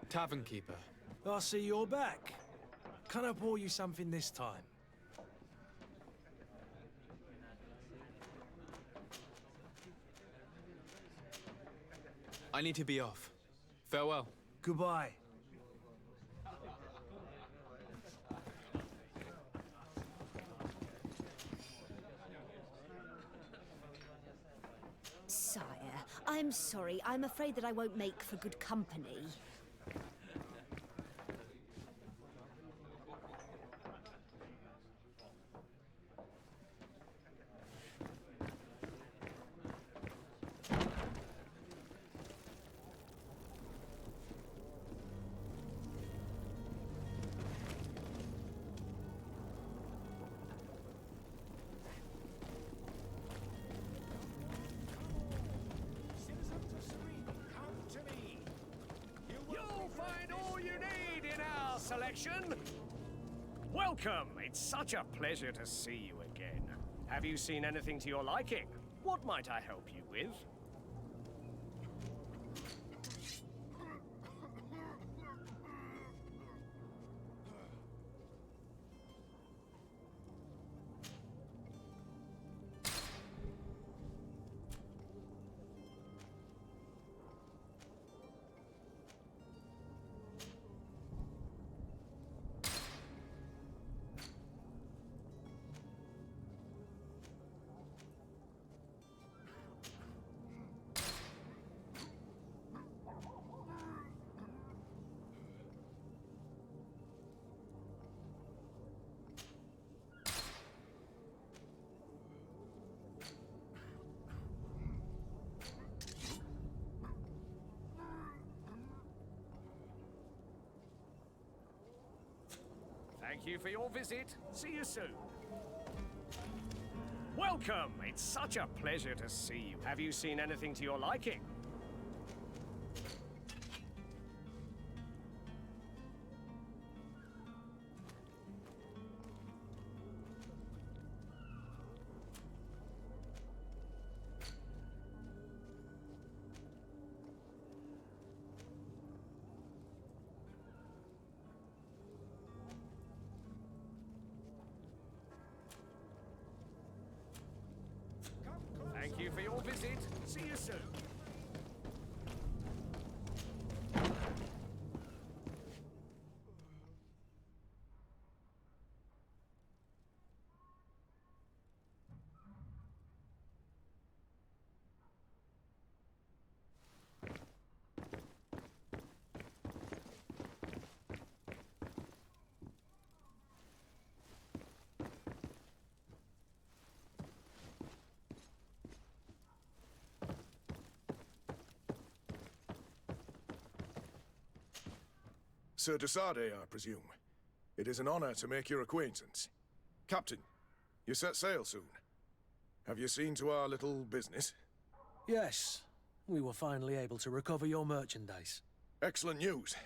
Tavern keeper. I see you're back. Can I pour you something this time? I need to be off. Farewell. Goodbye. Sire, I'm sorry. I'm afraid that I won't make for good company. Citizens of Serene, come to me. You'll find all you need in our selection. Welcome. It's such a pleasure to see you again. Have you seen anything to your liking? What might I help you with? Thank you for your visit. See you soon. Welcome. It's such a pleasure to see you. Have you seen anything to your liking? Thank you for your visit. See you soon. Sir Desade, I presume. It is an honor to make your acquaintance. Captain, you set sail soon. Have you seen to our little business? Yes. We were finally able to recover your merchandise. Excellent news.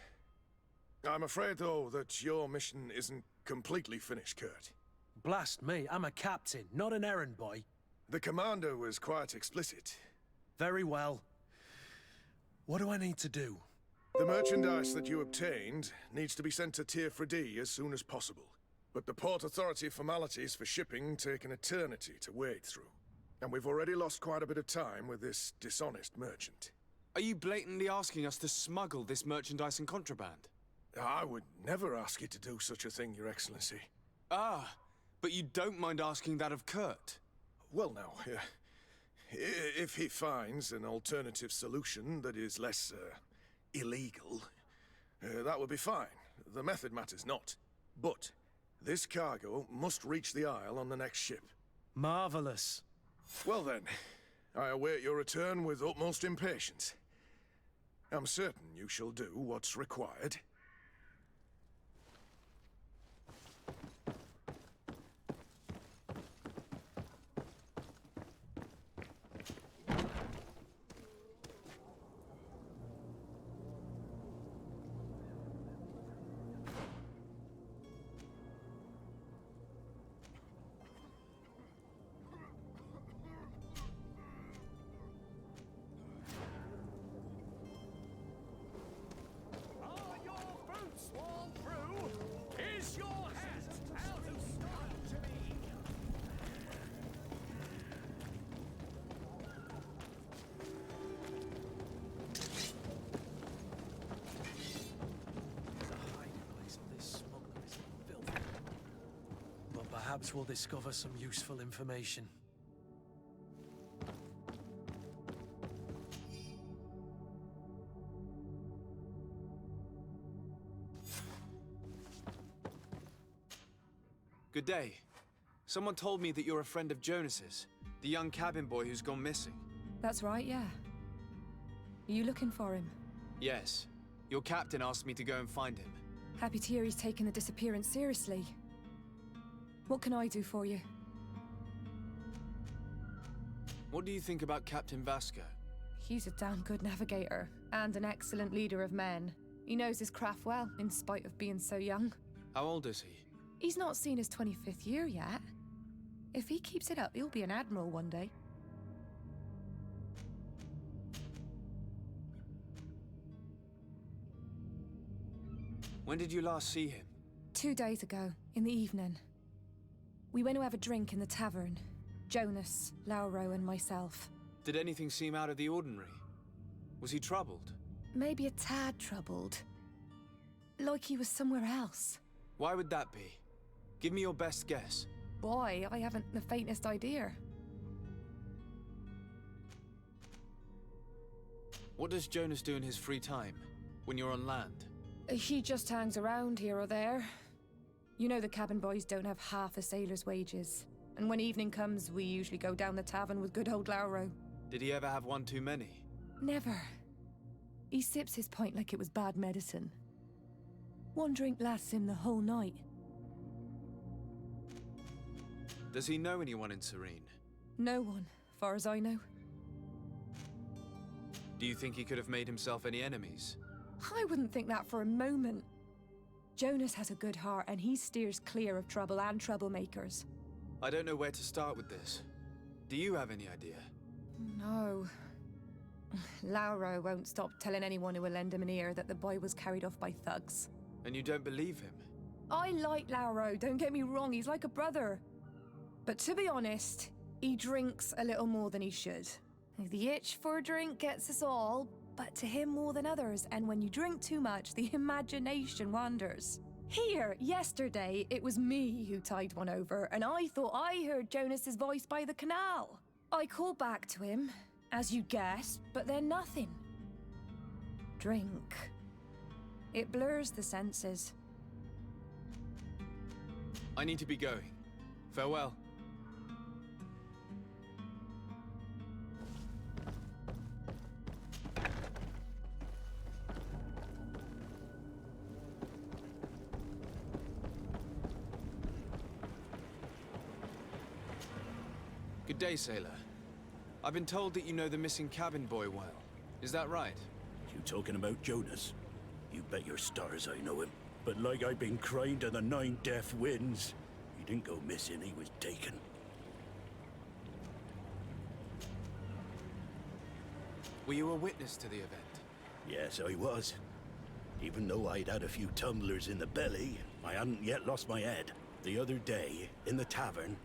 I'm afraid, though, that your mission isn't completely finished, Kurt. Blast me, I'm a captain, not an errand boy. The commander was quite explicit. Very well. What do I need to do? The merchandise that you obtained needs to be sent to Teofredi as soon as possible. But the Port Authority formalities for shipping take an eternity to wade through. And we've already lost quite a bit of time with this dishonest merchant. Are you blatantly asking us to smuggle this merchandise and contraband? I would never ask you to do such a thing, Your Excellency. Ah, but you don't mind asking that of Kurt? Well now, if he finds an alternative solution that is less, illegal, that would be fine. The method matters not. But this cargo must reach the Isle on the next ship. Marvelous. Well then, I await your return with utmost impatience. I'm certain you shall do what's required. Perhaps we'll discover some useful information. Good day. Someone told me that you're a friend of Jonas's, the young cabin boy who's gone missing. That's right, yeah. Are you looking for him? Yes. Your captain asked me to go and find him. Happy to hear he's taken the disappearance seriously. What can I do for you? What do you think about Captain Vasco? He's a damn good navigator, and an excellent leader of men. He knows his craft well, in spite of being so young. How old is he? He's not seen his 25th year yet. If he keeps it up, he'll be an admiral one day. When did you last see him? 2 days ago, in the evening. We went to have a drink in the tavern. Jonas, Lauro, and myself. Did anything seem out of the ordinary? Was he troubled? Maybe a tad troubled. Like he was somewhere else. Why would that be? Give me your best guess. Boy, I haven't the faintest idea. What does Jonas do in his free time, when you're on land? He just hangs around here or there. You know the cabin boys don't have half a sailor's wages. And when evening comes, we usually go down the tavern with good old Lauro. Did he ever have one too many? Never. He sips his pint like it was bad medicine. One drink lasts him the whole night. Does he know anyone in Serene? No one, far as I know. Do you think he could have made himself any enemies? I wouldn't think that for a moment. Jonas has a good heart and he steers clear of trouble and troublemakers. I don't know where to start with this. Do you have any idea? No. Lauro won't stop telling anyone who will lend him an ear that the boy was carried off by thugs. And you don't believe him? I like Lauro, don't get me wrong, he's like a brother. But to be honest, he drinks a little more than he should. The itch for a drink gets us all, but to him more than others, and when you drink too much, the imagination wanders. Here, yesterday, it was me who tied one over, and I thought I heard Jonas's voice by the canal. I called back to him, as you guessed, but then nothing. Drink. It blurs the senses. I need to be going. Farewell. Good day, sailor. I've been told that you know the missing cabin boy well. Is that right? You talking about Jonas? You bet your stars I know him. But like I've been crying to the 9 death winds, he didn't go missing, he was taken. Were you a witness to the event? Yes, I was. Even though I'd had a few tumblers in the belly, I hadn't yet lost my head. The other day, in the tavern,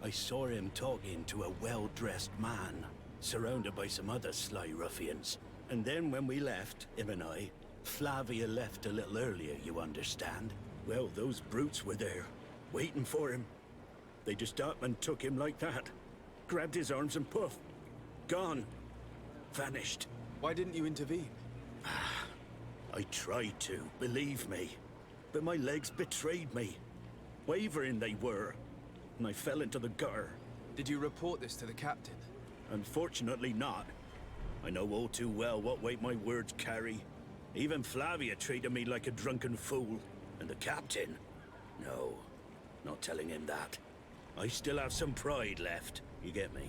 I saw him talking to a well-dressed man, surrounded by some other sly ruffians. And then when we left, him and I, Flavia left a little earlier, you understand? Well, those brutes were there, waiting for him. They just up and took him like that. Grabbed his arms and poof. Gone. Vanished. Why didn't you intervene? I tried to, believe me. But my legs betrayed me. Wavering they were. And I fell into the gutter. Did you report this to the captain? Unfortunately not. I know all too well what weight my words carry. Even Flavia treated me like a drunken fool. And the captain? No, not telling him that. I still have some pride left, you get me?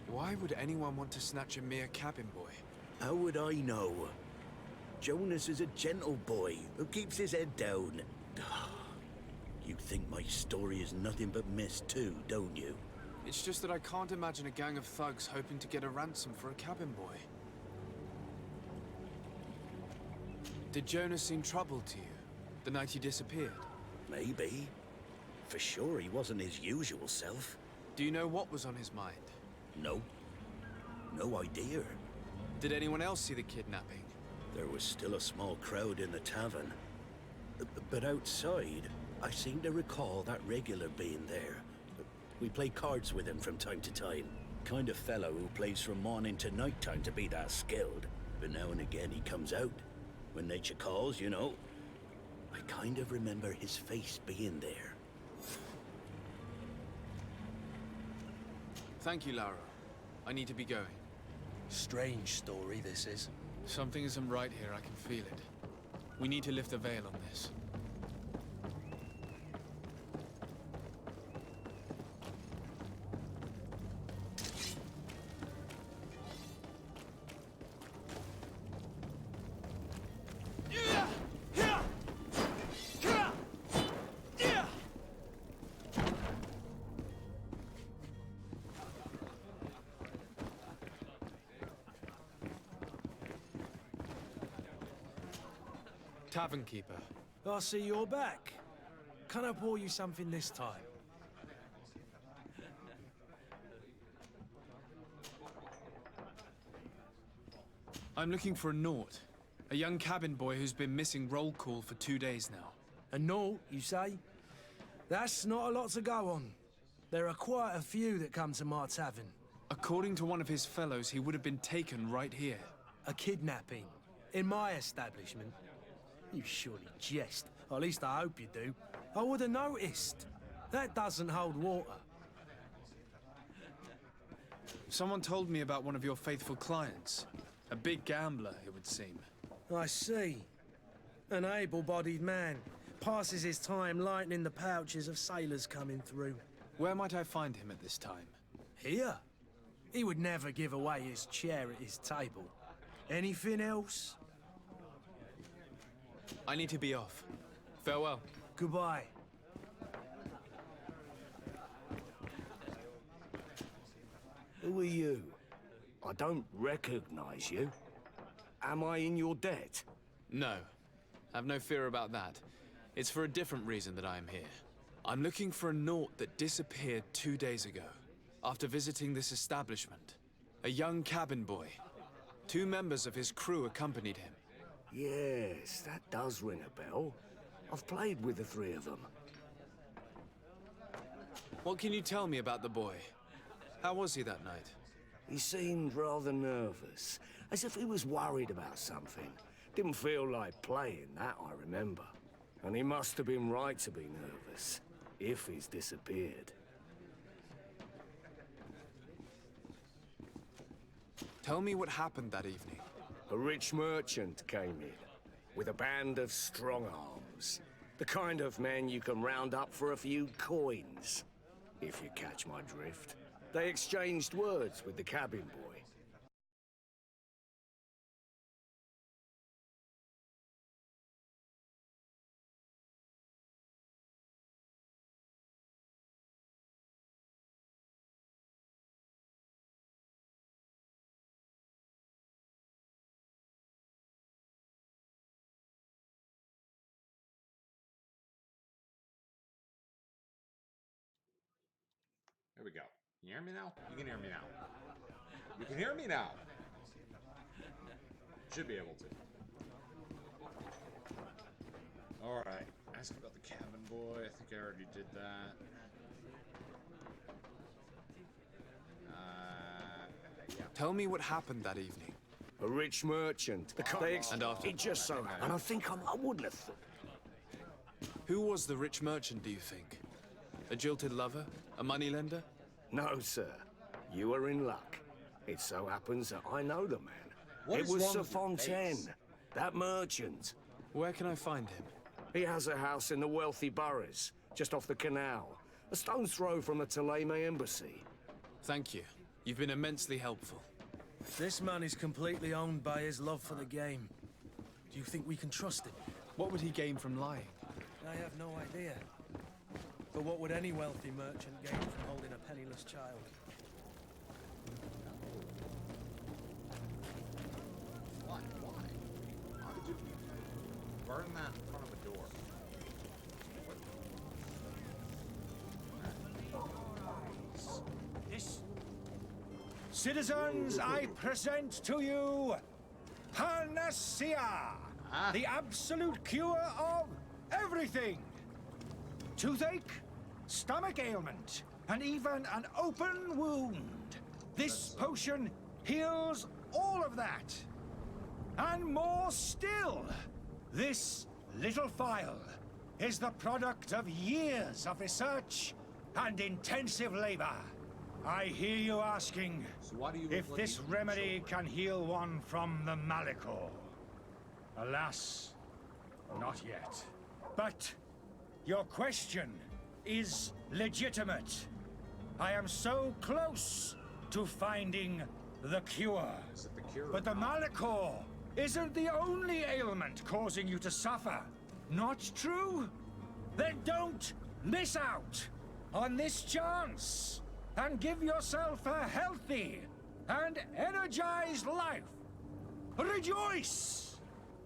Why would anyone want to snatch a mere cabin boy? How would I know? Jonas is a gentle boy who keeps his head down. You think my story is nothing but mist too, don't you? It's just that I can't imagine a gang of thugs hoping to get a ransom for a cabin boy. Did Jonas seem troubled to you, the night he disappeared? Maybe. For sure he wasn't his usual self. Do you know what was on his mind? No. No idea. Did anyone else see the kidnapping? There was still a small crowd in the tavern. But outside, I seem to recall that regular being there. We play cards with him from time to time. Kind of fellow who plays from morning to night time to be that skilled. But now and again he comes out. When nature calls, you know. I kind of remember his face being there. Thank you, Lara. I need to be going. Strange story, this is. Something isn't right here, I can feel it. We need to lift the veil on this. Tavern keeper. I see you're back. Can I pour you something this time? I'm looking for a Nort. A young cabin boy who's been missing roll call for 2 days now. A Nort, you say? That's not a lot to go on. There are quite a few that come to my tavern. According to one of his fellows, he would have been taken right here. A kidnapping. In my establishment. You surely jest. Or at least I hope you do. I would have noticed. That doesn't hold water. Someone told me about one of your faithful clients. A big gambler, it would seem. I see. An able-bodied man. Passes his time lightening the pouches of sailors coming through. Where might I find him at this time? Here? He would never give away his chair at his table. Anything else? I need to be off. Farewell. Goodbye. Who are you? I don't recognize you. Am I in your debt? No. Have no fear about that. It's for a different reason that I am here. I'm looking for a Nort that disappeared 2 days ago, after visiting this establishment. A young cabin boy. 2 members of his crew accompanied him. Yes, that does ring a bell. I've played with the 3 of them. What can you tell me about the boy? How was he that night? He seemed rather nervous, as if he was worried about something. Didn't feel like playing, that I remember. And he must have been right to be nervous, if he's disappeared. Tell me what happened that evening. A rich merchant came in, with a band of strong arms. The kind of men you can round up for a few coins, if you catch my drift. They exchanged words with the cabin boy. There we go. Can you hear me now? You can hear me now. You can hear me now. Should be able to. Alright. Ask about the cabin boy. I think I already did that. Yeah. Tell me what happened that evening. A rich merchant. And after? It just so happened. And I think I wouldn't have thought. Who was the rich merchant, do you think? A jilted lover? A moneylender? No, sir. You are in luck. It so happens that I know the man. What it is was wrong Sir with your Fontaine, face? that merchant. Where can I find him? He has a house in the wealthy boroughs, just off the canal. A stone's throw from the Thélème embassy. Thank you. You've been immensely helpful. This man is completely owned by his love for the game. Do you think we can trust him? What would he gain from lying? I have no idea. But what would any wealthy merchant gain from holding a penniless child? Why? Why would you burn that in front of a door? Citizens, I present to you Panacea, the absolute cure of everything. Toothache, stomach ailment, and even an open wound. This potion heals all of that. And more still. This little vial is the product of years of research and intensive labor. I hear you asking So why do you if look like this you need remedy children? can heal one from the Malachor. Alas, not yet. But your question is legitimate. I am so close to finding the cure. Is it the cure? But the Malachor isn't the only ailment causing you to suffer. Not true? Then don't miss out on this chance and give yourself a healthy and energized life. Rejoice!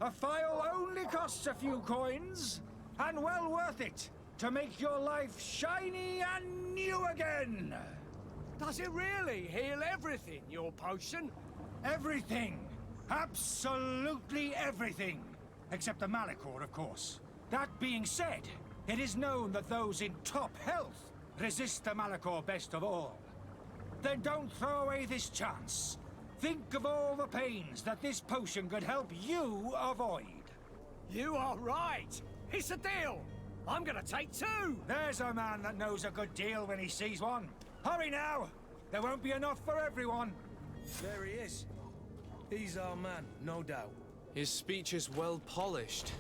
A file only costs a few coins, and well worth it to make your life shiny and new again. Does it really heal everything, your potion? Everything. Absolutely everything. Except the Malachor, of course. That being said, it is known that those in top health resist the Malachor best of all. Then don't throw away this chance. Think of all the pains that this potion could help you avoid. You are right. It's a deal. I'm gonna take 2. There's a man that knows a good deal when he sees one. Hurry now! There won't be enough for everyone. There he is. He's our man, no doubt. His speech is well polished.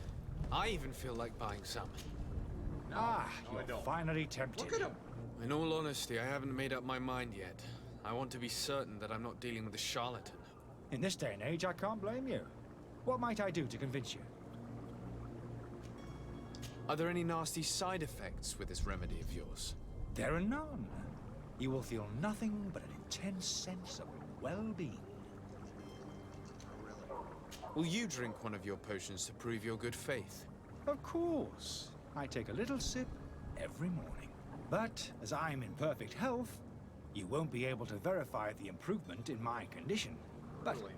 I even feel like buying some. No, no, I you're don't. Finally tempted. Look at him. In all honesty, I haven't made up my mind yet. I want to be certain that I'm not dealing with a charlatan. In this day and age, I can't blame you. What might I do to convince you? Are there any nasty side effects with this remedy of yours? There are none. You will feel nothing but an intense sense of well-being. Will you drink one of your potions to prove your good faith? Of course. I take a little sip every morning. But as I'm in perfect health, you won't be able to verify the improvement in my condition. But Really?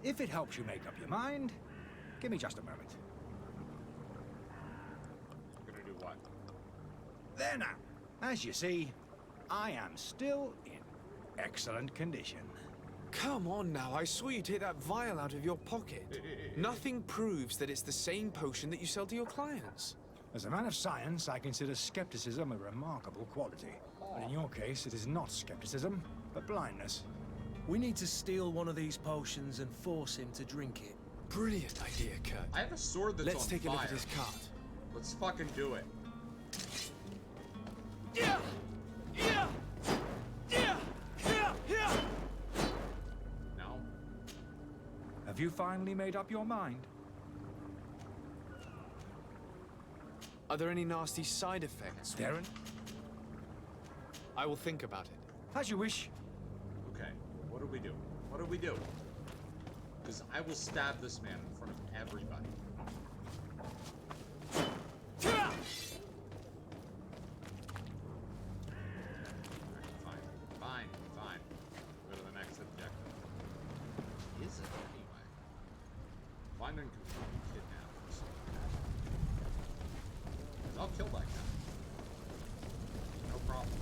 if it helps you make up your mind, give me just a moment. Gonna do what? There now. As you see, I am still in excellent condition. Come on now, I swear you take that vial out of your pocket. Nothing proves that it's the same potion that you sell to your clients. As a man of science, I consider skepticism a remarkable quality. But in your case, it is not skepticism, but blindness. We need to steal one of these potions and force him to drink it. Brilliant idea, Kurt. I have a sword that's Let's on take a look at fire. his cart. Let's fucking do it. Yeah! Yeah! Yeah! Yeah! Yeah! No? Have you finally made up your mind? Are there any nasty side effects? Darren? I will think about it. As you wish. Okay. What do we do? What do we do? Because I will stab this man in front of everybody. Yeah! Alright, fine. Go to the next objective. What is it anyway? Find and confront kidnappers. I'll kill that guy. No problem.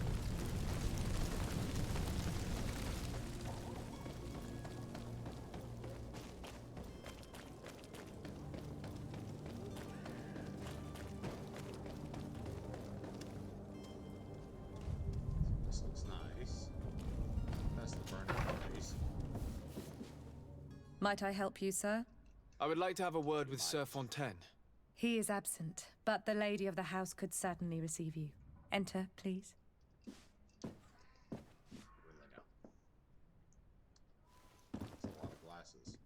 This looks nice. That's the burning place. Might I help you, sir? I would like to have a word with Sir Fontaine. He is absent, but the lady of the house could certainly receive you. Enter, please. Where'd they go? That's a lot of glasses.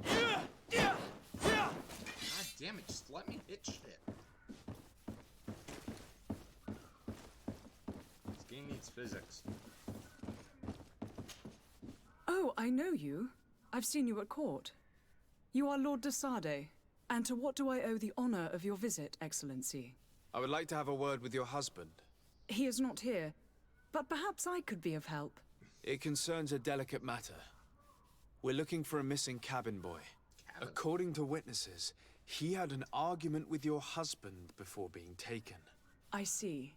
Yeah! Yeah! Yeah! God damn it, just let me hit shit. This game needs physics. Oh, I know you. I've seen you at court. You are Lord de Sade. And to what do I owe the honor of your visit, Excellency? I would like to have a word with your husband. He is not here, but perhaps I could be of help. It concerns a delicate matter. We're looking for a missing cabin boy. Cabin? According to witnesses, He had an argument with your husband before being taken. I see.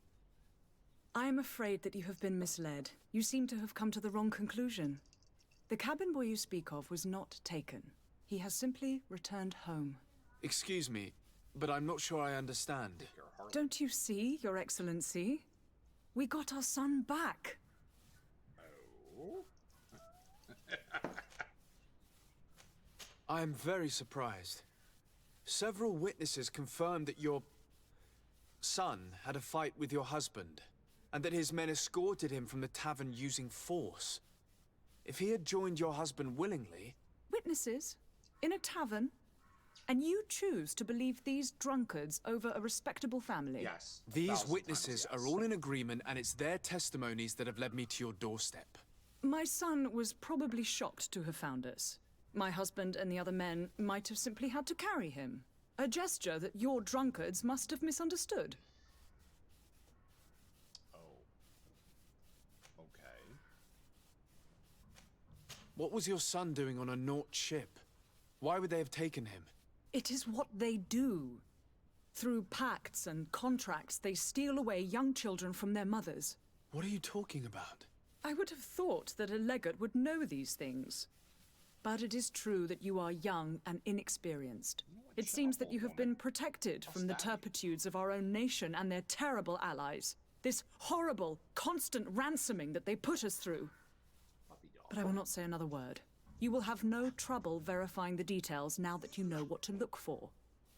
I am afraid that you have been misled. You seem to have come to the wrong conclusion. The cabin boy you speak of was not taken. He has simply returned home. Excuse me, but I'm not sure I understand. Don't you see, Your Excellency? We got our son back. Oh? I am very surprised. Several witnesses confirmed that your son had a fight with your husband, and that his men escorted him from the tavern using force. If he had joined your husband willingly... Witnesses? In a tavern? And you choose to believe these drunkards over a respectable family? Yes. These witnesses are all in agreement, and it's their testimonies that have led me to your doorstep. My son was probably shocked to have found us. My husband and the other men might have simply had to carry him. A gesture that your drunkards must have misunderstood. Oh. Okay. What was your son doing on a Nort ship? Why would they have taken him? It is what they do. Through pacts and contracts, they steal away young children from their mothers. What are you talking about? I would have thought that a legate would know these things. But it is true that you are young and inexperienced. It seems that you have been protected from the turpitudes of our own nation and their terrible allies. This horrible, constant ransoming that they put us through. But I will not say another word. You will have no trouble verifying the details now that you know what to look for.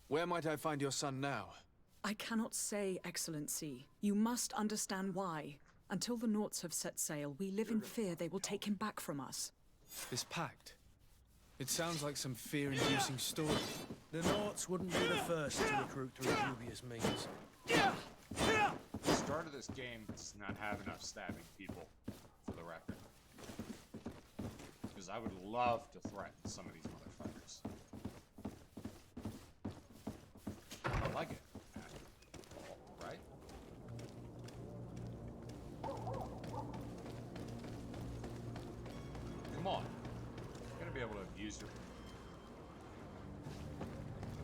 Where might I find your son now? I cannot say, Excellency. You must understand why. Until the Norts have set sail, we live in fear they will take him back from us. This pact? It sounds like some fear-inducing story. The Norts wouldn't be the first to recruit through dubious means. The start of this game does not have enough stabbing people, for the record. Because I would love to threaten some of these motherfuckers. I like it. Right? Come on. You're gonna be able to abuse your...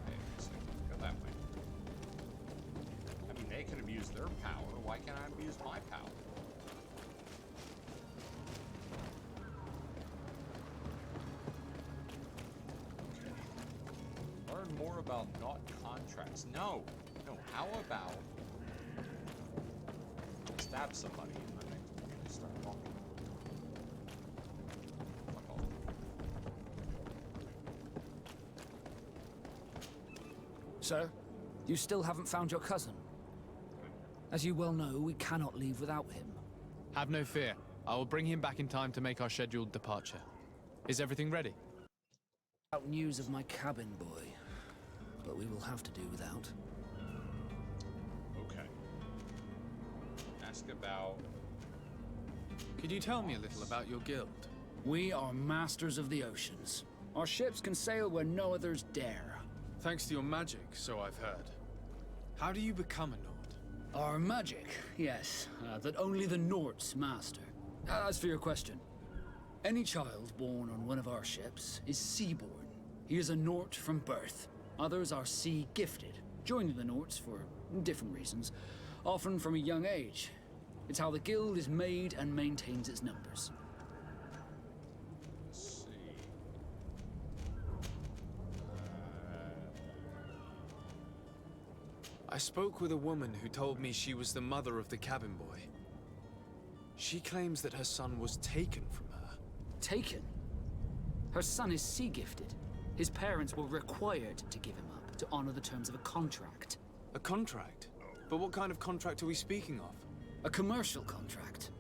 Okay, so go that way. I mean, they can abuse their power. Why can't I abuse my power? Okay. Learn more about not contracts. No. No, how about... stab somebody and then they start talking. Fuck off. Sir, you still haven't found your cousin. As you well know, we cannot leave without him. Have no fear. I will bring him back in time to make our scheduled departure. Is everything ready? Out news of my cabin boy, but we will have to do without. Okay. Ask about... Could you tell me a little about your guild? We are masters of the oceans. Our ships can sail where no others dare. Thanks to your magic, so I've heard. How do you become a Nord? Our magic, yes, that only the Norts master. As for your question, any child born on one of our ships is sea-born. He is a Nort from birth. Others are sea-gifted, joining the Norts for different reasons, often from a young age. It's how the guild is made and maintains its numbers. Let's see. I spoke with a woman who told me she was the mother of the cabin boy. She claims that her son was taken from her. Taken? Her son is sea-gifted. His parents were required to give him up to honor the terms of a contract. A contract? But what kind of contract are we speaking of? A commercial contract.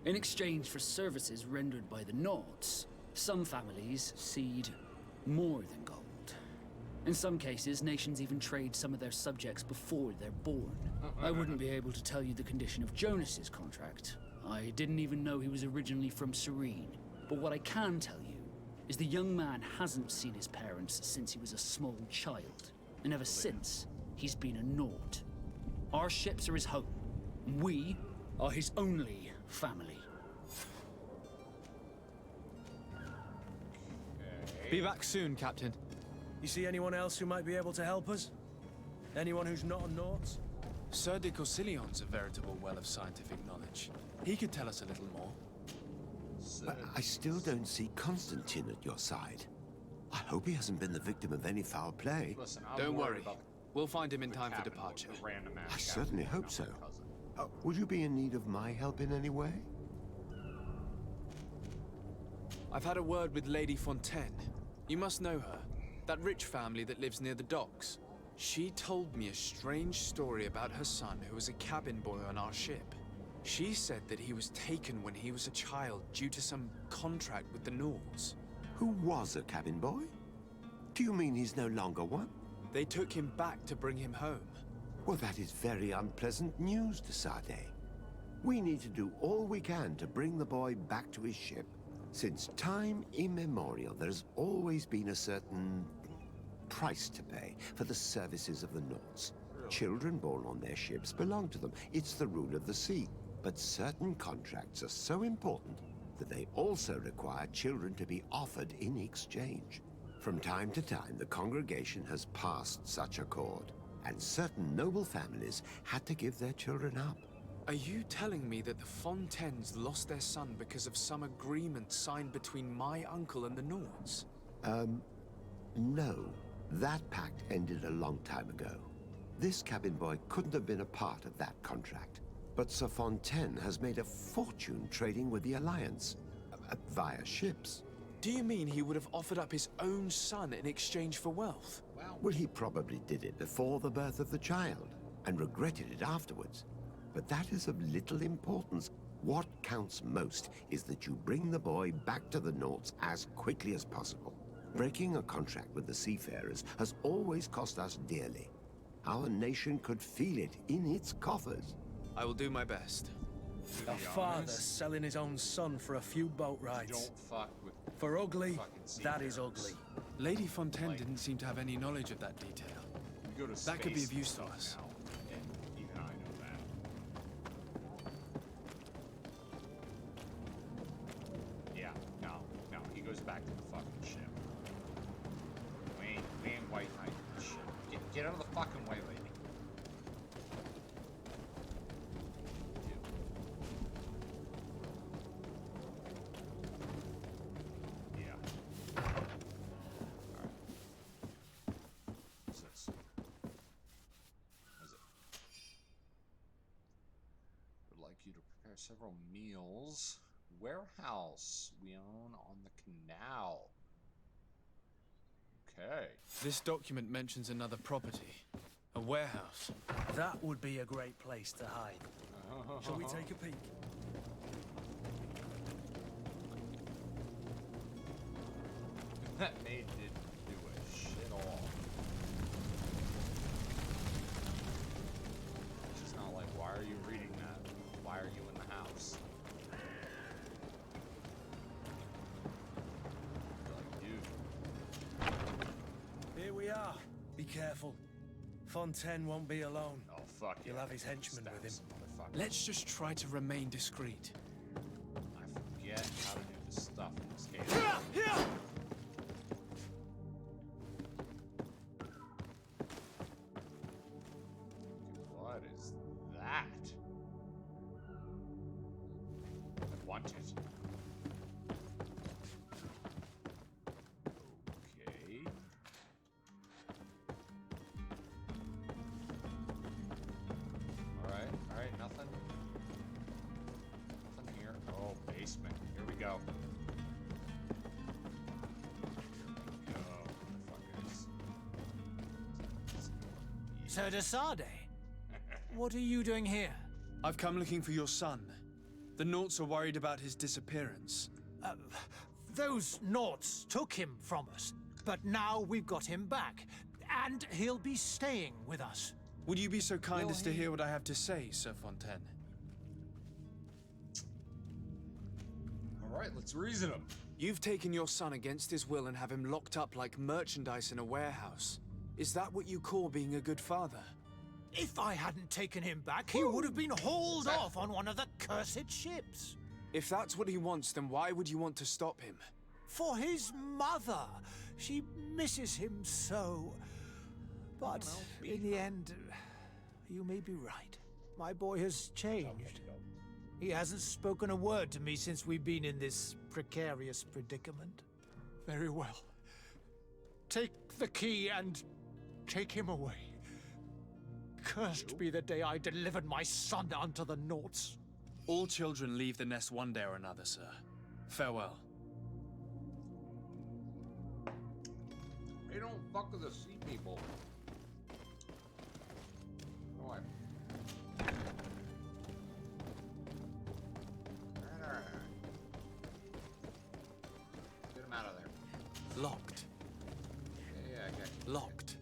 In exchange for services rendered by the Nords, some families cede more than gold. In some cases, nations even trade some of their subjects before they're born. I wouldn't be able to tell you the condition of Jonas's contract. I didn't even know he was originally from Serene. But what I can tell you is the young man hasn't seen his parents since he was a small child. And ever since, he's been a Nord. Our ships are his home. We are his only family. Be back soon, Captain. You see anyone else who might be able to help us? Anyone who's not a Naut? Sir de Corsillion's a veritable well of scientific knowledge. He could tell us a little more. But I still don't see Constantine at your side. I hope he hasn't been the victim of any foul play. Listen, Don't worry. about We'll find him in time for cabin boy, departure. the random ass I cabin certainly boy, hope not so. my cousin. Would you be in need of my help in any way? I've had a word with Lady Fontaine. You must know her. That rich family that lives near the docks. She told me a strange story about her son who was a cabin boy on our ship. She said that he was taken when he was a child due to some contract with the Nords. Who was a cabin boy? Do you mean he's no longer one? They took him back to bring him home. Well, that is very unpleasant news, de Sade. We need to do all we can to bring the boy back to his ship. Since time immemorial, there's always been a certain price to pay for the services of the Nords. Children born on their ships belong to them. It's the rule of the sea. But certain contracts are so important that they also require children to be offered in exchange. From time to time, the congregation has passed such accord, and certain noble families had to give their children up. Are you telling me that the Fontaines lost their son because of some agreement signed between my uncle and the Nords? No. That pact ended a long time ago. This cabin boy couldn't have been a part of that contract. But Sir Fontaine has made a fortune trading with the Alliance, via ships. Do you mean he would have offered up his own son in exchange for wealth? Well, he probably did it before the birth of the child, and regretted it afterwards. But that is of little importance. What counts most is that you bring the boy back to the Nords as quickly as possible. Breaking a contract with the seafarers has always cost us dearly. Our nation could feel it in its coffers. I will do my best. A father selling his own son for a few boat rides. Don't fuck with For ugly, fucking that is seafarers. ugly. Lady Fontaine didn't seem to have any knowledge of that detail. We go to That could be space of use to fuck us. now, and even I know that. Yeah, no, he goes back to the fucking ship. We ain't White Knight shit. Get out of the fucking way, lady. Yeah. Alright. What's this? What is it? Would like you to prepare several meals. Warehouse we own on the canal. Okay. This document mentions another property. A warehouse. That would be a great place to hide. Shall we take a peek? That maid didn't do a shit all. She's not like, why are you reading that? Why are you in the house? Like, dude. Here we are. Be careful. Fontaine won't be alone. Oh, fuck He'll yeah. have his henchmen with him. Stab some motherfucker. Let's just try to remain discreet. I forget how to do this stuff in this game. What is that? I want it. Okay. Alright, nothing. Nothing here. Oh, basement. Here we go. Here we go, motherfuckers. Sir de Sade, what are you doing here? I've come looking for your son. The Nauts are worried about his disappearance. Those Nauts took him from us, but now we've got him back, and he'll be staying with us. Would you be so kind as to hear what I have to say, Sir Fontaine? Alright, let's reason him. You've taken your son against his will and have him locked up like merchandise in a warehouse. Is that what you call being a good father? If I hadn't taken him back, he would have been hauled off on one of the cursed ships. If that's what he wants, then why would you want to stop him? For his mother. She misses him so. But in the end, you may be right. My boy has changed. He hasn't spoken a word to me since we've been in this precarious predicament. Very well. Take the key and take him away. Cursed be the day I delivered my son unto the Naughts. All children leave the nest one day or another, sir. Farewell. They don't fuck with the sea people. Oh, I... Alright. Get him out of there. Locked. Yeah, I got you. Locked.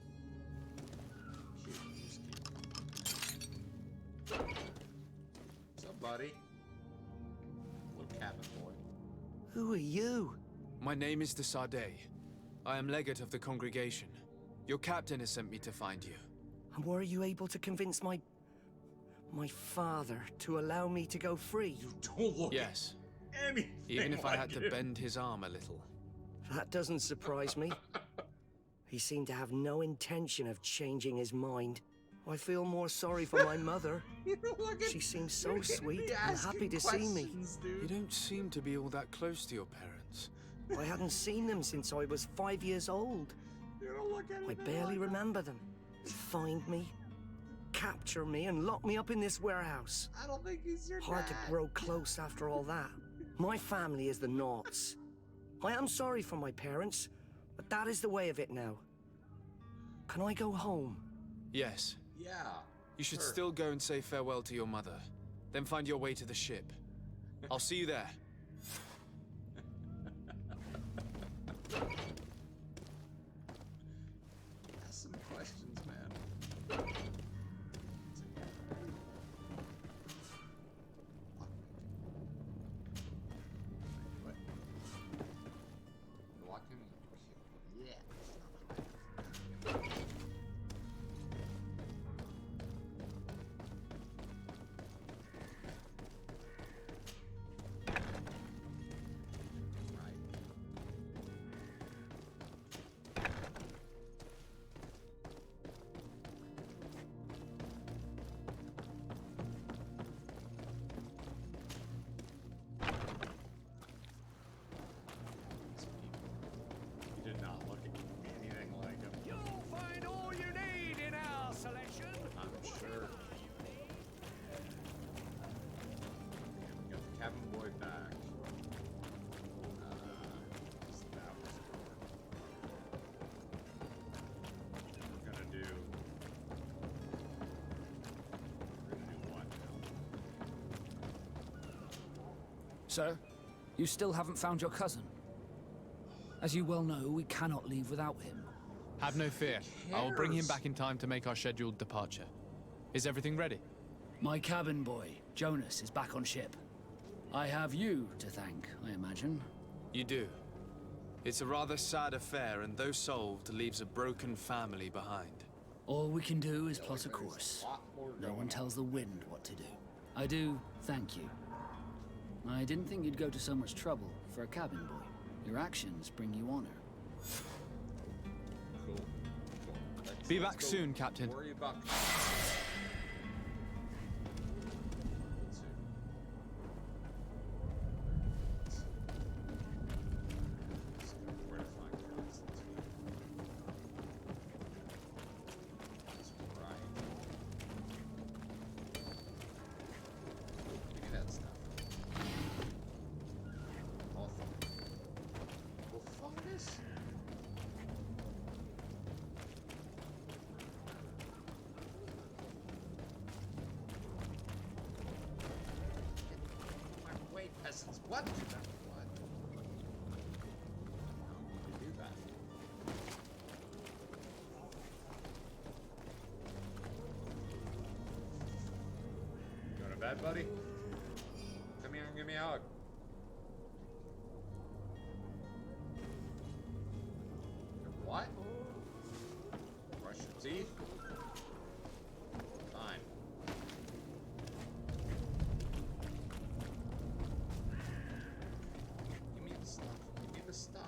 Shoot, just keep... What's up, buddy? Little cabin boy. Who are you? My name is de Sardet. I am legate of the congregation. Your captain has sent me to find you. And were you able to convince my father to allow me to go free? You don't look Yes. anything Even if I had to him. bend his arm a little. That doesn't surprise me. He seemed to have no intention of changing his mind. I feel more sorry for my mother. She seems so sweet and happy to see me. You don't seem to be all that close to your parents. I hadn't seen them since I was 5 years old. I barely remember them. Find me, capture me, and lock me up in this warehouse. I don't think he's your Hard to dad. grow close after all that. My family is the Naughts. I am sorry for my parents, but that is the way of it now. Can I go home? Yes. Yeah. You should sure. still go and say farewell to your mother. Then find your way to the ship. I'll see you there. Ask some questions, man. What? Lock him. Yeah. He did not look anything like him. You'll find all you need in our selection. I'm sure. We got the cabin boy back. That was We're gonna do what now? Sir, you still haven't found your cousin. As you well know, we cannot leave without him. Have no fear. I will bring him back in time to make our scheduled departure. Is everything ready? My cabin boy, Jonas, is back on ship. I have you to thank, I imagine. You do. It's a rather sad affair, and though solved, leaves a broken family behind. All we can do is plot a course. No one tells the wind what to do. I do thank you. I didn't think you'd go to so much trouble for a cabin boy. Your actions bring you honor. Cool. Be back soon, Captain. Worry about. Where to find Constantine? That's right. Give me that stuff. All fungus? Wait, peasants, what? What? You do that. You going to bed, buddy? Come here and give me a hug. What? Brush your teeth? Fine. Give me the stuff. Give me the stuff.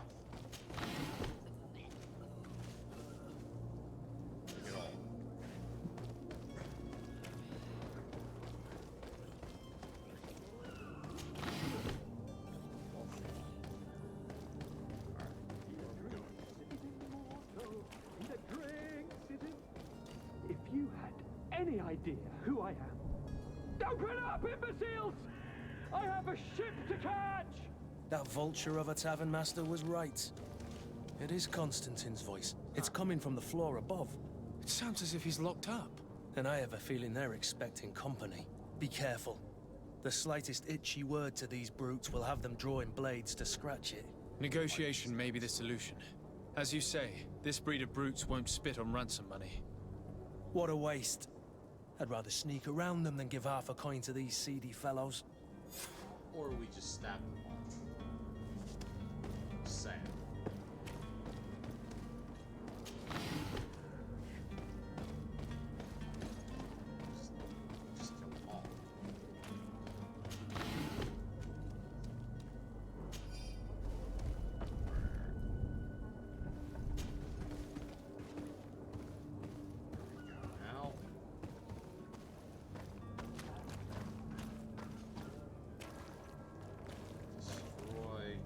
any idea who I am? Open up, imbeciles! I have a ship to catch! That vulture of a tavern master was right. It is Constantine's voice. It's coming from the floor above. It sounds as if he's locked up. And I have a feeling they're expecting company. Be careful. The slightest itchy word to these brutes will have them drawing blades to scratch it. Negotiation may be the solution. As you say, this breed of brutes won't spit on ransom money. What a waste. I'd rather sneak around them than give half a coin to these seedy fellows. Or we just stab them all. Just saying. Just kill them all. Now. Destroy.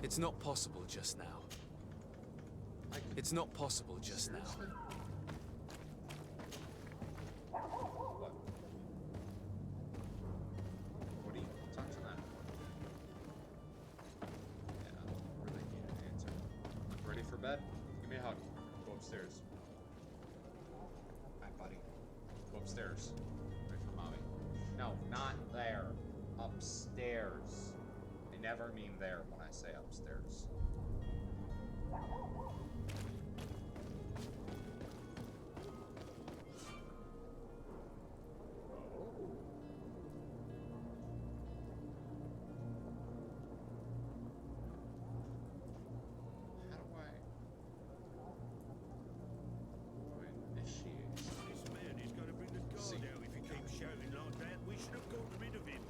It's not possible just now. It's not possible just now. What? What do you talk to that? Yeah, I don't really need an answer. Ready for bed? Give me a hug. Go upstairs. Hi, buddy. Go upstairs. Wait for mommy. No, not there. Upstairs. I never mean there when I say upstairs. How do I initiate? This man is going to bring the guard out if he keeps shouting like that. We should have got rid of him.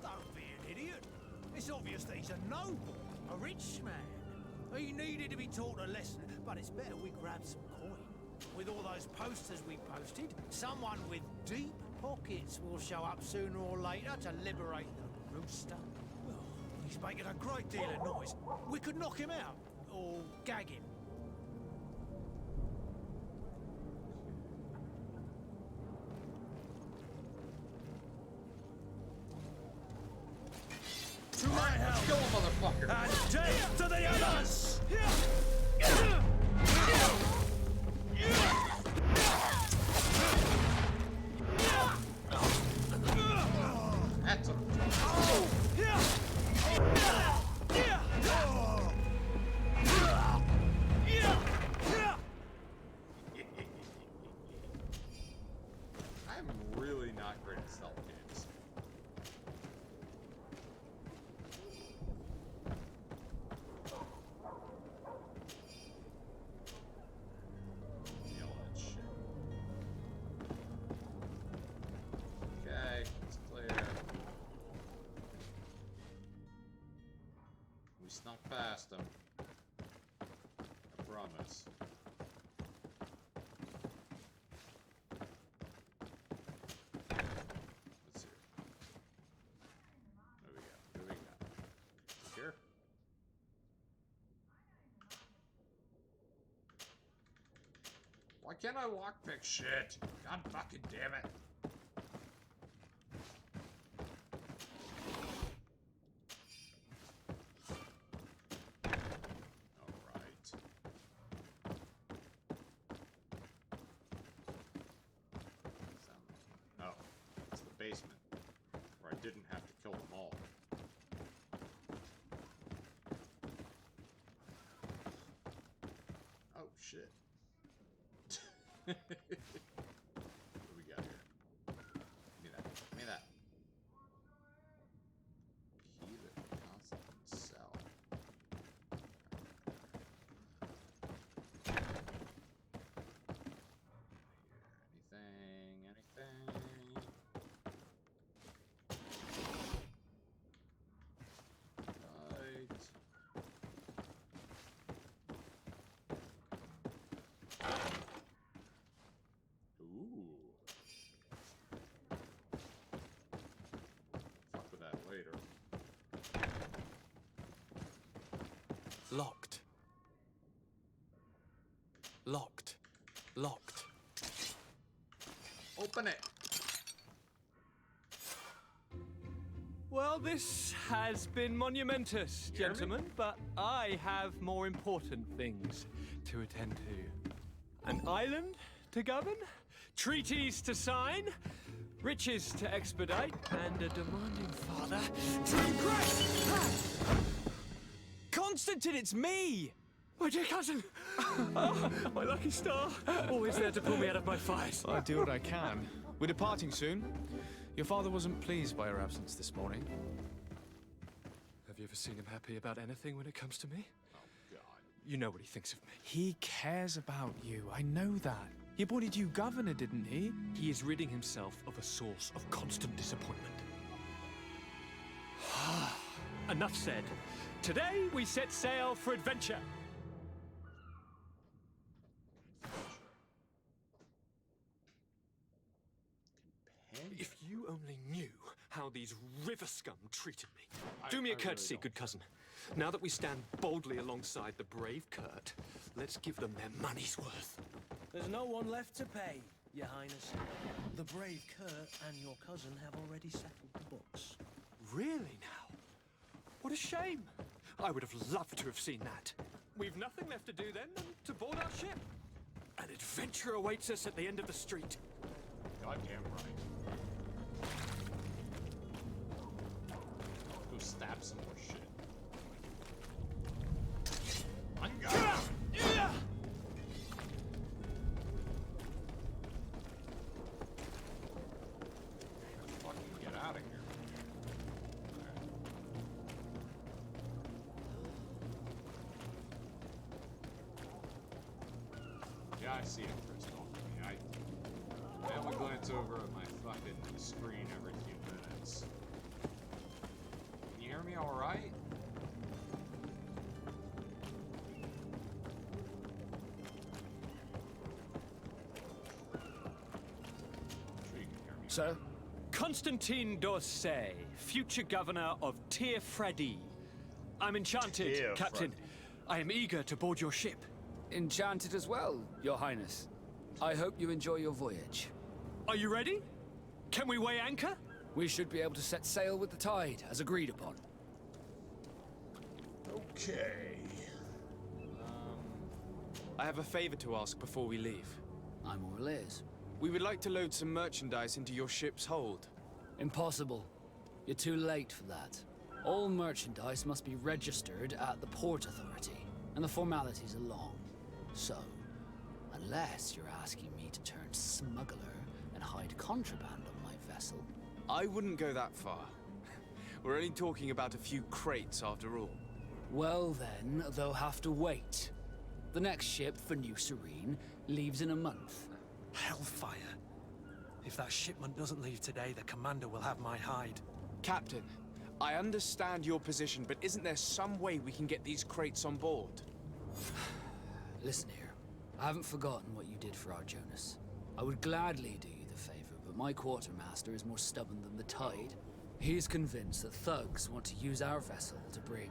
Don't be an idiot. It's obvious that he's a noble, a rich man. He needed to be taught a lesson, but it's better we grab some coin. With all those posters we posted, someone with deep pockets will show up sooner or later to liberate the rooster. Oh, he's making a great deal of noise. We could knock him out, or gag him. To my house! Kill him, motherfucker! And death to the others! That's a... I'm really not great at stealth games. Yell that shit. Okay, it's clear. We snuck past them. I promise. Let's see. What do we got? What do we got? Here? Why can't I lockpick shit? God fucking damn it. Alright. Oh, it's the basement, where I didn't have to kill them all. Oh, shit. What do we got here? Give me that. Give me that. Key that Constantine sell. Anything? Right. Ooh. Fuck with that later. Locked. Locked. Locked. Open it. Well, this has been monumentous, gentlemen, but I have more important things to attend to. An island to govern, treaties to sign, riches to expedite, and a demanding father to impress. Constantine, it's me! My dear cousin! Oh, my lucky star. Always there to pull me out of my fires. I'll do what I can. We're departing soon. Your father wasn't pleased by your absence this morning. Have you ever seen him happy about anything when it comes to me? Oh, God. You know what he thinks of me. He cares about you. I know that. He appointed you governor, didn't he? He is ridding himself of a source of constant disappointment. Enough said. Today we set sail for adventure. If you only knew how these river scum treated me. Do me a courtesy, good cousin. Now that we stand boldly alongside the brave Kurt, let's give them their money's worth. There's no one left to pay, Your Highness. The brave Kurt and your cousin have already settled the books. Really now? What a shame. I would have loved to have seen that. We've nothing left to do then than to board our ship. An adventure awaits us at the end of the street. Goddamn right. Go stab some more shit. Fucking get out of here. Yeah, I see it, Crystal. I only glance over at my fucking screen every few minutes. Can you hear me all right? Sir? Constantine d'Orsay, future governor of Tir Freddy. I'm enchanted, Tir Captain. I am eager to board your ship. Enchanted as well, Your Highness. I hope you enjoy your voyage. Are you ready? Can we weigh anchor? We should be able to set sail with the tide, as agreed upon. Okay. I have a favor to ask before we leave. I'm all ears. We would like to load some merchandise into your ship's hold. Impossible. You're too late for that. All merchandise must be registered at the Port Authority, and the formalities are long. So, unless you're asking me to turn smuggler and hide contraband on my vessel... I wouldn't go that far. We're only talking about a few crates after all. Well then, they'll have to wait. The next ship for New Serene leaves in a month. Hellfire. If that shipment doesn't leave today, the commander will have my hide. Captain, I understand your position, but isn't there some way we can get these crates on board? Listen here. I haven't forgotten what you did for our Jonas. I would gladly do you the favor, but my quartermaster is more stubborn than the tide. He is convinced that thugs want to use our vessel to bring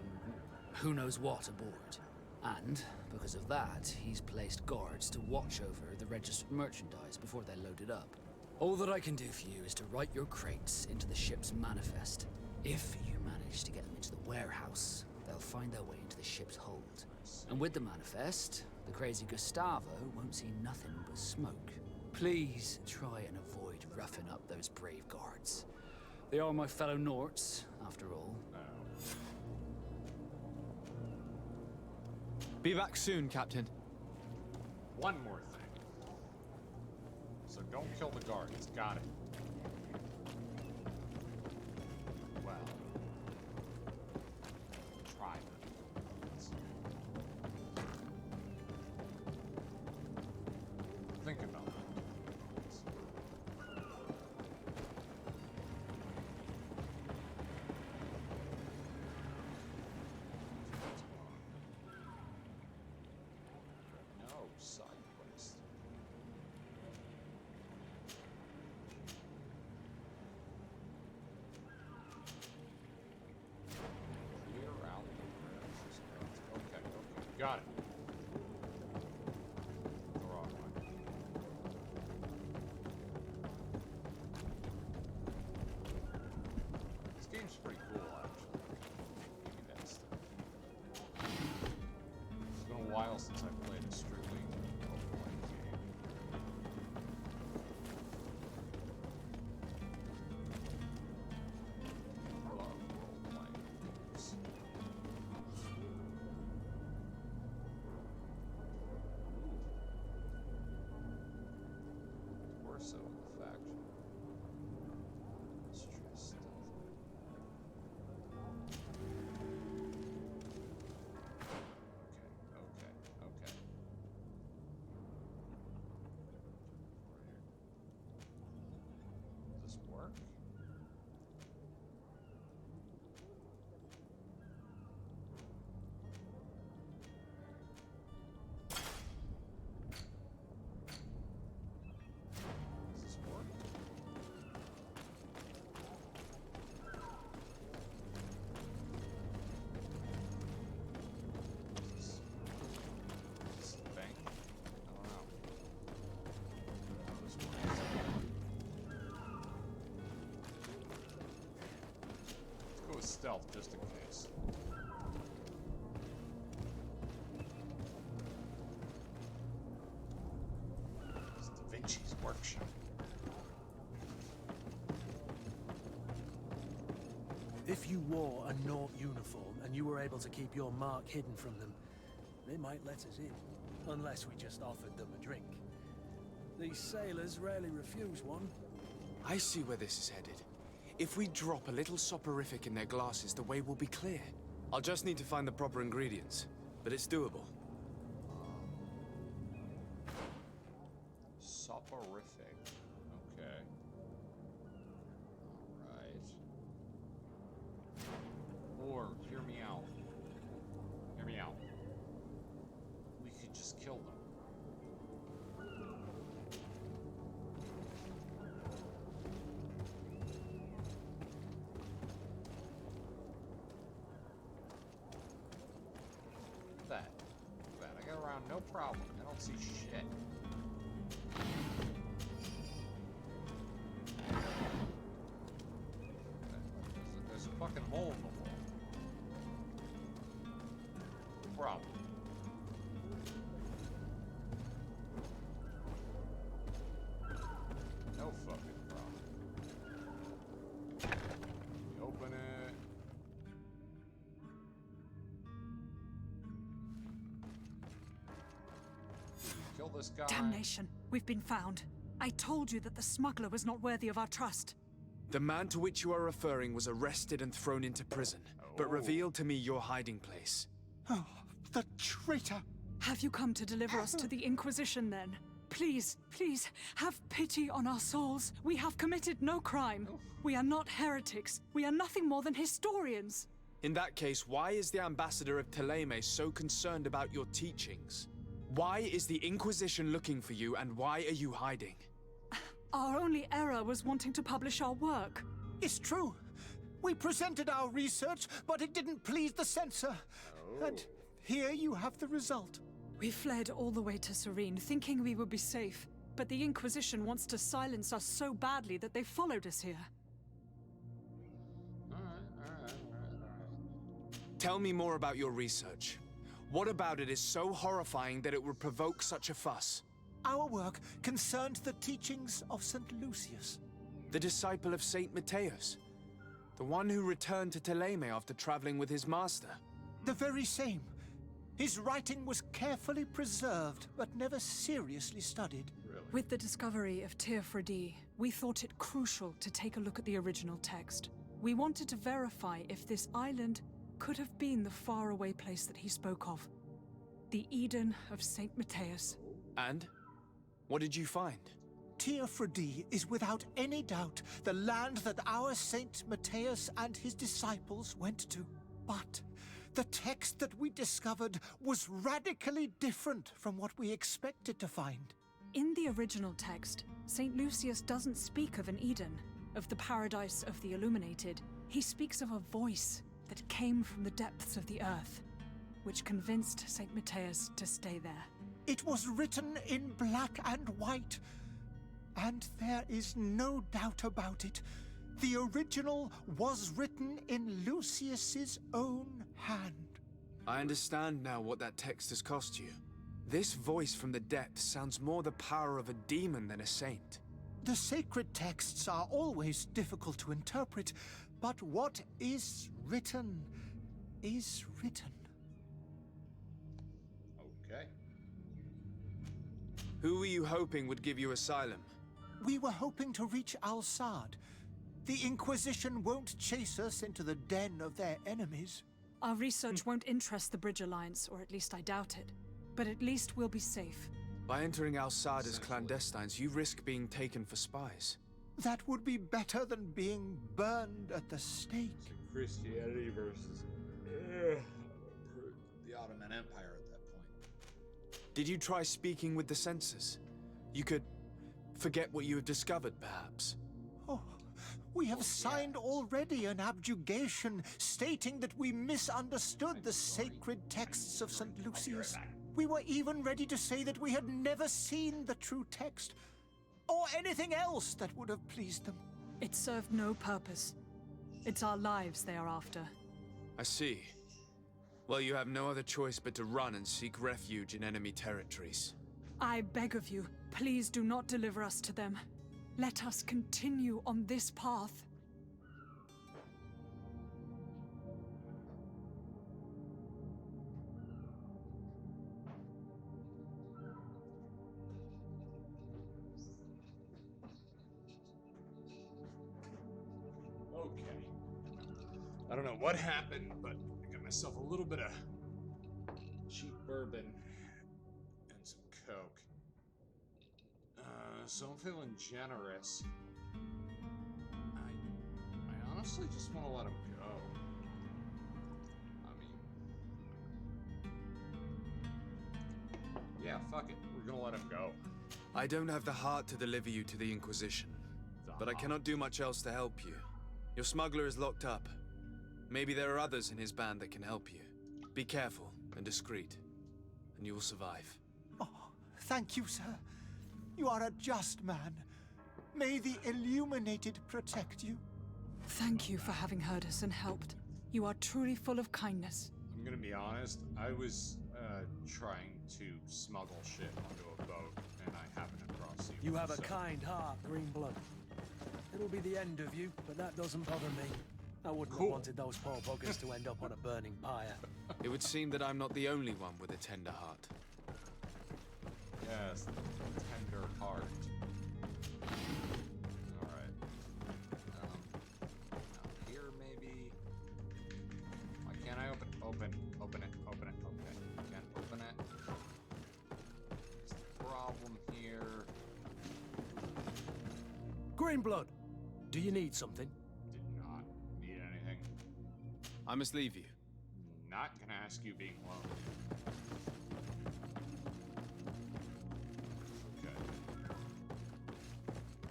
who knows what aboard. And, because of that, he's placed guards to watch over the registered merchandise before they're loaded up. All that I can do for you is to write your crates into the ship's manifest. If you manage to get them into the warehouse, they'll find their way into the ship's hold. And with the manifest, the crazy Gustavo won't see nothing but smoke. Please try and avoid roughing up those brave guards. They are my fellow Norts, after all. Be back soon, Captain. One more thing. So don't kill the guards. Got it. Well. Try that. Think about that. No side quest. Clear out the premises. Okay, got it. The wrong way. stealth just in case. It's Da Vinci's workshop. If you wore a Naught uniform and you were able to keep your mark hidden from them, they might let us in. Unless we just offered them a drink. These sailors rarely refuse one. I see where this is headed. If we drop a little soporific in their glasses, the way will be clear. I'll just need to find the proper ingredients, but it's doable. Soporific. Okay. Alright. Or, hear me out. Hear me out. We could just kill them. That. I got around no problem. I don't see shit. There's a fucking hole in the wall. No problem. No fucking problem. You open it. Kill this guy. Damnation! We've been found. I told you that the smuggler was not worthy of our trust. The man to which you are referring was arrested and thrown into prison, but revealed to me your hiding place. Oh, the traitor! Have you come to deliver us to the Inquisition, then? Please, please, have pity on our souls. We have committed no crime. We are not heretics. We are nothing more than historians. In that case, why is the ambassador of Thélème so concerned about your teachings? Why is the Inquisition looking for you, and why are you hiding? Our only error was wanting to publish our work. It's true. We presented our research, but it didn't please the censor. And here you have the result. We fled all the way to Serene, thinking we would be safe. But the Inquisition wants to silence us so badly that they followed us here. Alright. Tell me more about your research. What about it is so horrifying that it would provoke such a fuss? Our work concerned the teachings of St. Lucius. The disciple of Saint Matthias? The one who returned to Thélème after traveling with his master? The very same. His writing was carefully preserved, but never seriously studied. With the discovery of Teofredi, we thought it crucial to take a look at the original text. We wanted to verify if this island could have been the faraway place that he spoke of. The Eden of Saint Matthias. And? What did you find? Teofredi is without any doubt the land that our Saint Matthias and his disciples went to. But the text that we discovered was radically different from what we expected to find. In the original text, St. Lucius doesn't speak of an Eden, of the paradise of the illuminated. He speaks of a voice that came from the depths of the earth, which convinced St. Matthias to stay there. It was written in black and white, and there is no doubt about it. The original was written in Lucius's own hand. I understand now what that text has cost you. This voice from the depths sounds more the power of a demon than a saint. The sacred texts are always difficult to interpret, but what is written is written. Okay. Who were you hoping would give you asylum? We were hoping to reach Al-Sad. The Inquisition won't chase us into the den of their enemies. Our research won't interest the Bridge Alliance, or at least I doubt it. But at least we'll be safe. By entering Al-Sad as clandestines, you risk being taken for spies. That would be better than being burned at the stake. Christianity versus the Ottoman Empire at that point. Did you try speaking with the censors? You could forget what you have discovered, perhaps. Oh, we have signed already an abjugation stating that we misunderstood the sacred texts of St. Lucius. We were even ready to say that we had never seen the true text, or anything else that would have pleased them. It served no purpose. It's our lives they are after. I see. Well, you have no other choice but to run and seek refuge in enemy territories. I beg of you, please do not deliver us to them. Let us continue on this path. Okay. I don't know what happened, but I got myself a little bit of cheap bourbon and some Coke. So I'm feeling generous. I honestly just want to let him go. I mean, yeah, fuck it. We're gonna let him go. I don't have the heart to deliver you to the Inquisition, but I cannot do much else to help you. Your smuggler is locked up. Maybe there are others in his band that can help you. Be careful and discreet, and you will survive. Oh, thank you, sir. You are a just man. May the Illuminated protect you. Thank you for having heard us and helped. You are truly full of kindness. I'm gonna be honest, I was trying to smuggle shit onto a boat, and I happened across you. You have a kind heart, Greenblood. It'll be the end of you, but that doesn't bother me. I wouldn't have wanted those poor buggers to end up on a burning pyre. It would seem that I'm not the only one with a tender heart. Yes, tender heart. Alright. Now here maybe. Why can't I open it? Can't open it. What's the problem here? Greenblood, do you need something? Did not need anything. I must leave you. Not gonna ask you being alone. Okay. How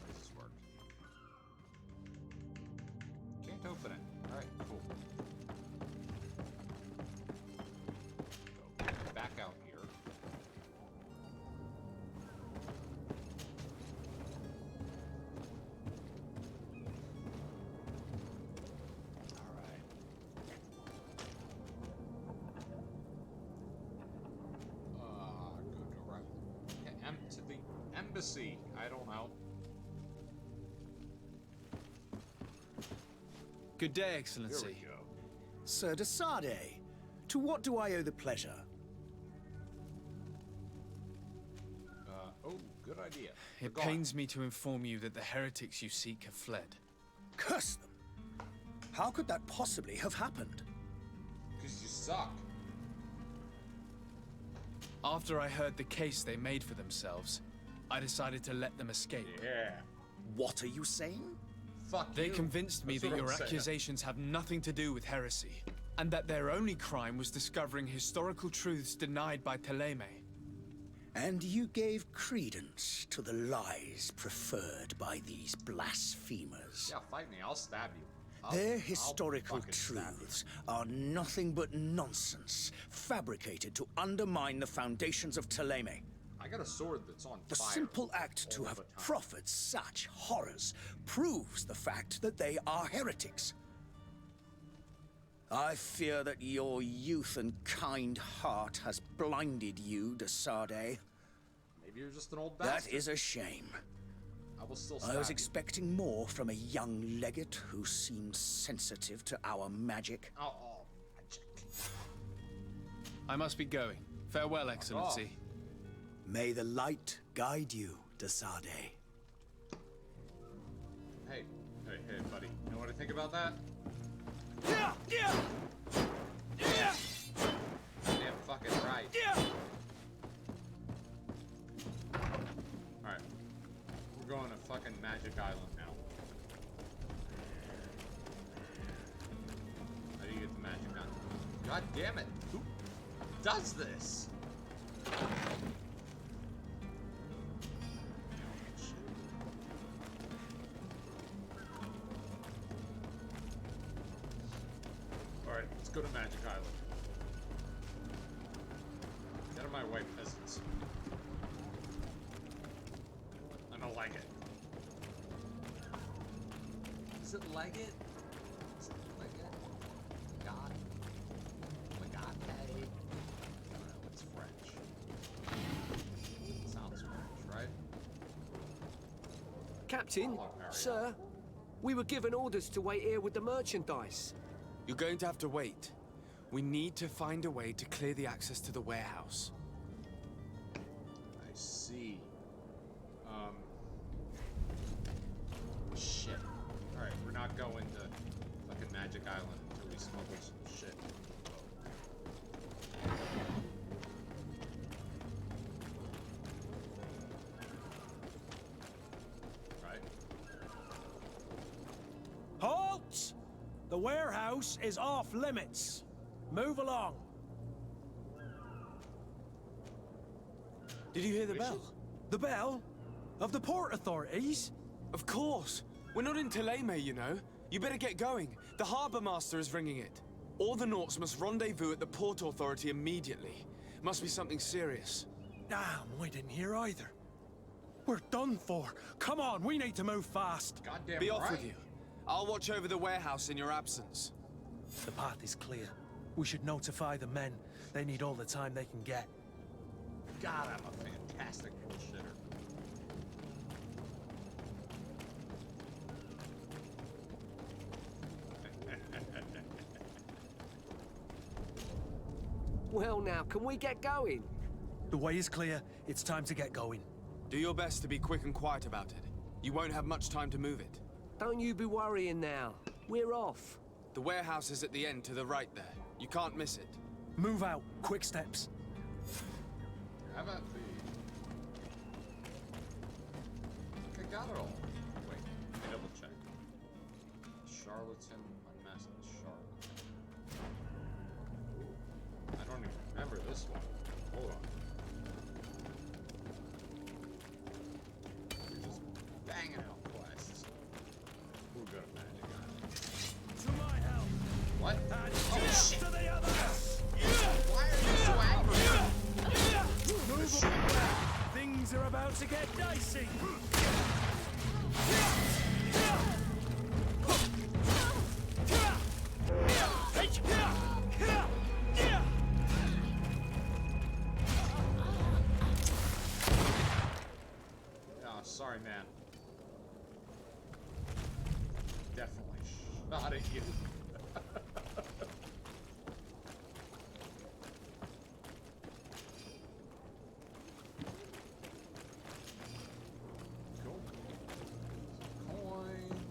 does this work? Can't open it. Alright, cool. Go back out here. To the embassy. I don't know. Good day, Excellency. There we go. Sir de Sardet, to what do I owe the pleasure? Oh, good idea. It pains me to inform you that the heretics you seek have fled. Curse them! How could that possibly have happened? Because you suck. After I heard the case they made for themselves, I decided to let them escape. Yeah. What are you saying? Fuck They you. convinced me That's that what your I'm saying. accusations have nothing to do with heresy, and that their only crime was discovering historical truths denied by Thélème. And you gave credence to the lies preferred by these blasphemers. Yeah, fight me. I'll stab you. Their I'll historical fucking stab you. truths are nothing but nonsense, fabricated to undermine the foundations of Thélème. I got a sword that's on The fire. simple act to all have the time. proffered such horrors proves the fact that they are heretics. I fear that your youth and kind heart has blinded you, de Sardet. Maybe you're just an old That bastard. is a shame. I will still I stab was you. expecting more from a young legate who seemed sensitive to our magic. Oh, magic. I must be going. Farewell, Excellency. May the light guide you, de Sardet. Hey, buddy. You know what I think about that? Yeah! Damn fucking right. Alright. We're going to fucking Magic Island now. How do you get the Magic Island? God damn it! Who does this? Alright, let's go to Magic Island. Get out of my way, peasants. I don't like it. Is it like it? Is It's French. Sounds French, right? Captain, sir, we were given orders to wait here with the merchandise. You're going to have to wait. We need to find a way to clear the access to the warehouse. I see. Shit. Alright, we're not going to fucking Magic Island until we smuggle some shit. Right. Halt! The warehouse is off limits. Move along. Did you hear the bell? The bell? Of the port authorities? Of course. We're not in Thélème, you know. You better get going. The Harbour Master is ringing it. All the Nauts must rendezvous at the Port Authority immediately. Must be something serious. Damn, we didn't hear either. We're done for. Come on, we need to move fast. Goddamn Be off with you. I'll watch over the warehouse in your absence. The path is clear. We should notify the men. They need all the time they can get. God, I'm a fantastic bullshitter. Well now, can we get going? The way is clear. It's time to get going. Do your best to be quick and quiet about it. You won't have much time to move it. Don't you be worrying now. We're off. The warehouse is at the end to the right there. You can't miss it. Move out. Quick steps. How about the... I got it all. Wait, let me double check. Charlatan, Unmasked Charlatan. I don't even remember this one. Hold on. You're just banging out quests. We'll go to Magic Island. To my help. What? Oh shit! To the others. Why are you so angry? Move on. Things are about to get dicey. Oh, sorry, man. Definitely shot at you. Cool. Coins.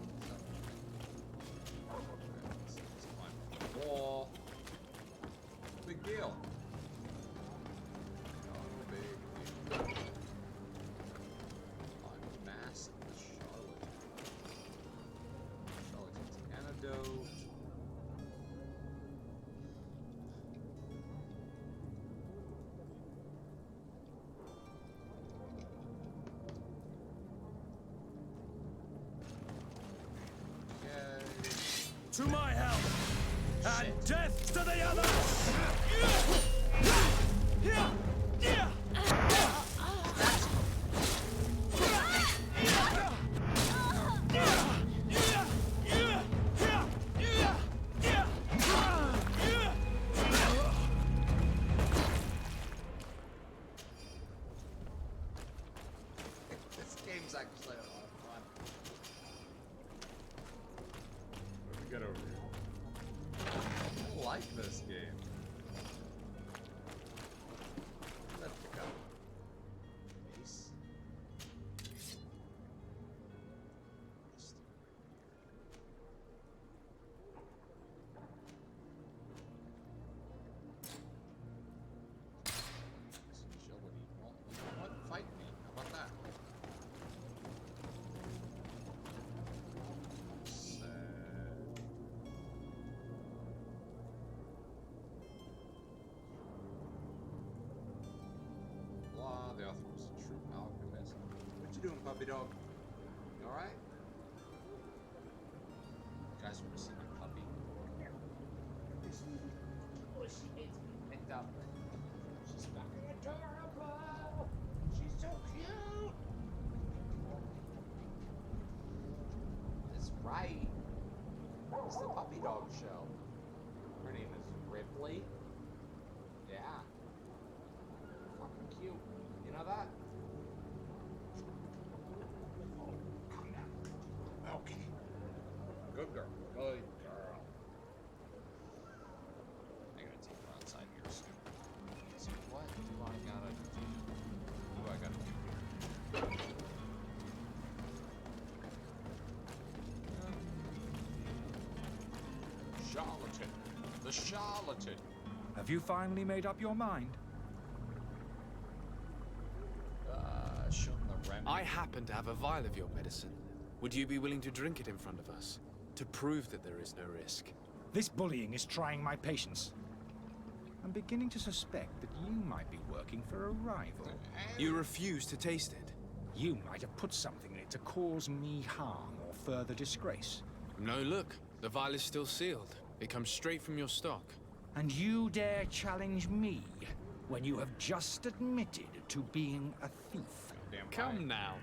Let's climb the wall. Big deal. No big deal. Unmasked Charlatan. Charlatan's antidote. Okay. To my help. And death to the others. This game's actually a lot of fun. What do we got over here? I like this game. Let's go. Ace. Agility. Well, you know what? Fight me. How about that? Blah, the author was a true alchemist. What you doing, puppy dog? You alright? You guys want to see my puppy? Oh, she needs to be picked up. She's fucking adorable! She's so cute! That's right. It's the Puppy Dog Show. Her name is Ripley. of that? Oh, calm down. Okay. Good girl. Good girl. I gotta take her outside here soon. So what do I gotta do? What do I gotta do here? Charlatan. The charlatan. Have you finally made up your mind? Show them the remedy. I happen to have a vial of your medicine. Would you be willing to drink it in front of us? To prove that there is no risk? This bullying is trying my patience. I'm beginning to suspect that you might be working for a rival. You refuse to taste it? You might have put something in it to cause me harm or further disgrace. No, look. The vial is still sealed. It comes straight from your stock. And you dare challenge me when you have just admitted to being a thief? Come now.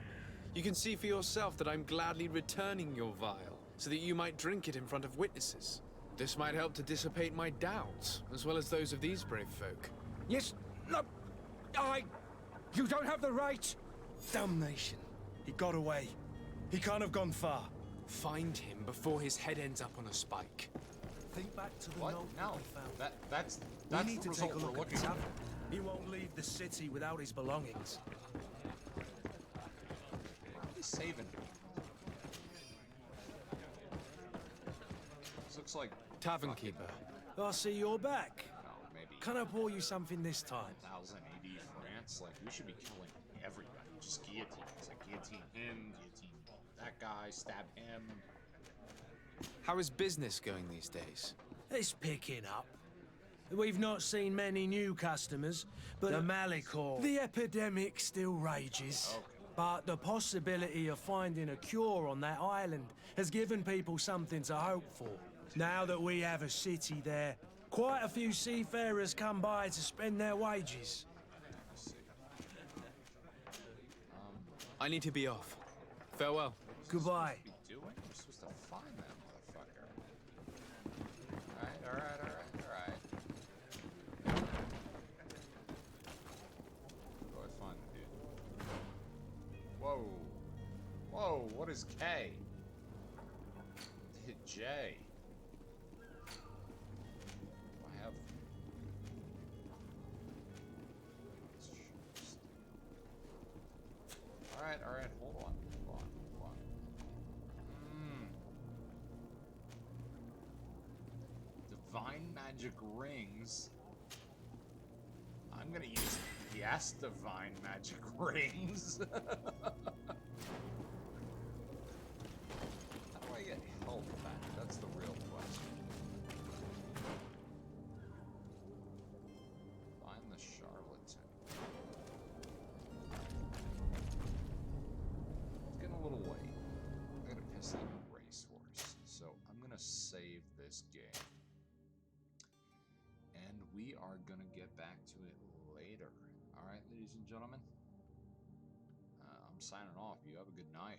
You can see for yourself that I'm gladly returning your vial, so that you might drink it in front of witnesses. This might help to dissipate my doubts, as well as those of these brave folk. Yes, no, you don't have the right! Damnation. He got away. He can't have gone far. Find him before his head ends up on a spike. Think back to the What? note No. we found. That's We the need to result take a we're look at looking the for. tavern. He won't leave the city without his belongings. He's saving. This looks like Tavern keeper. I see you're back. no, maybe Can I pour you something this time? 1000 AD France. Like we should be killing everybody. Just guillotine. It's like guillotine him, guillotine that guy, stab him. How is business going these days? It's picking up. We've not seen many new customers, but the Malicor, the epidemic still rages. Okay. But the possibility of finding a cure on that island has given people something to hope for. Now that we have a city there, quite a few seafarers come by to spend their wages. I need to be off. Farewell. Goodbye. What are we doing? We're supposed to find that motherfucker. Alright. Where do I find the dude? Whoa, what is K? J. I have... Alright, hold on. Divine magic rings. I'm gonna use yes, divine magic rings. How do I get health back? That's the real question. Find the charlatan. It's getting a little late. I gotta piss like a racehorse. So I'm gonna save this game. And we are gonna get back to it later. Alright, ladies and gentlemen. I'm signing off. You have a good night.